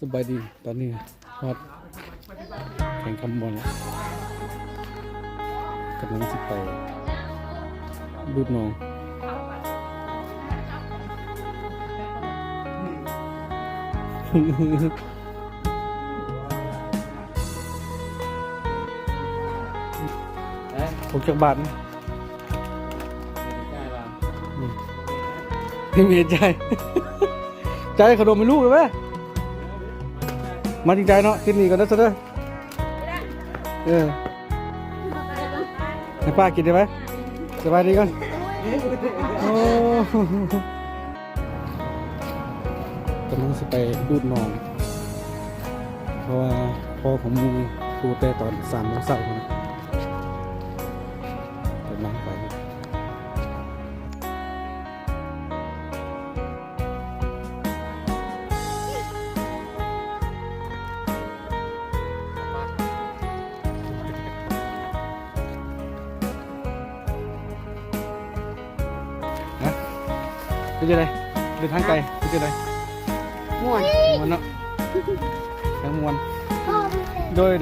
สบายดีตอนนี้ฮอตแข่งคำบอลกำลังสิไปดูดน้องผมจากบ้านนะไม่มีใจใจขนมไม่รู้เลยไหมมาจริงใจเนาะกินนี่ก่อนนะเสด็จให้ป้ากินได้ไหมสบายดีก่อนโอ้กำลังจะไปดูดน้องเพราะว่าพ่อของมูดูแต่ตอน3 โมงเช้านะกำลังไปเป็นยังไงเดินทางไกลเป็นยังไงม่วนเนาะทั้งม่วนโดย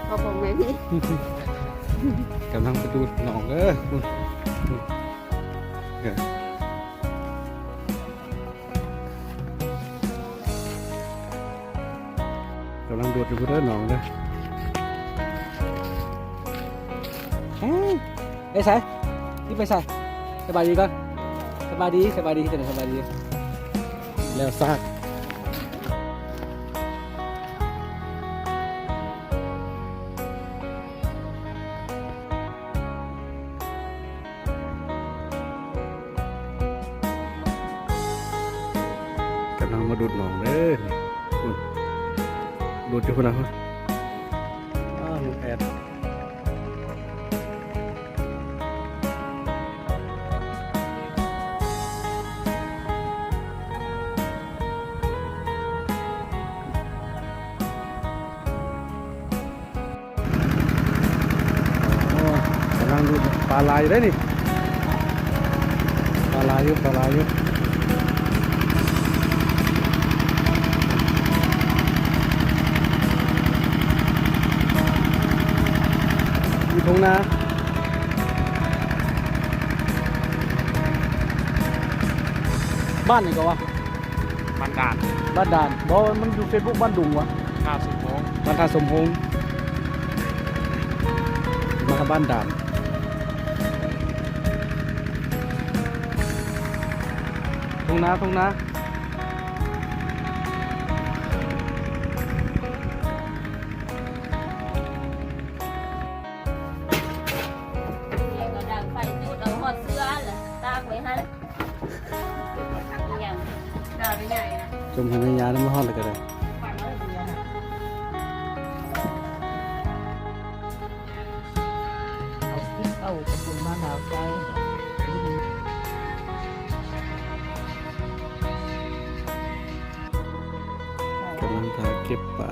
พอผมไหมพี่กำลังไปดูหนองกำลังดูดอยู่เรื่อยหนองเลยไอ้สายนี่ไปใส่สบายดีก่อนสบายดีจะไหนสบายดีแล้วซากกำลังมาดูดหนองเลยดูดอยู่คนละคนลูกแอดกำลังดูปลาลายอยู่ได้นี่ปลาลายอยู่มีทงนาบ้านไหนก็วะบ้านด่านบอกมันอยู่เฟซบุ๊กบ้านดุงวะท่าสุโขงบ้านท่าสมพงษ์มาบ้านด่านทงนายังก็ดังไฟจุดเอาหอดเสื้อเหรอตากไว้ฮะอย่างดาวใหญ่นะ จมให้ในยาน้ำมันฮอดเลยก็ได้ฟังแล้วเบื่อนะเอาพริกเอากระปุกมะนาวใส่กำลังถ่ายเก็บป่า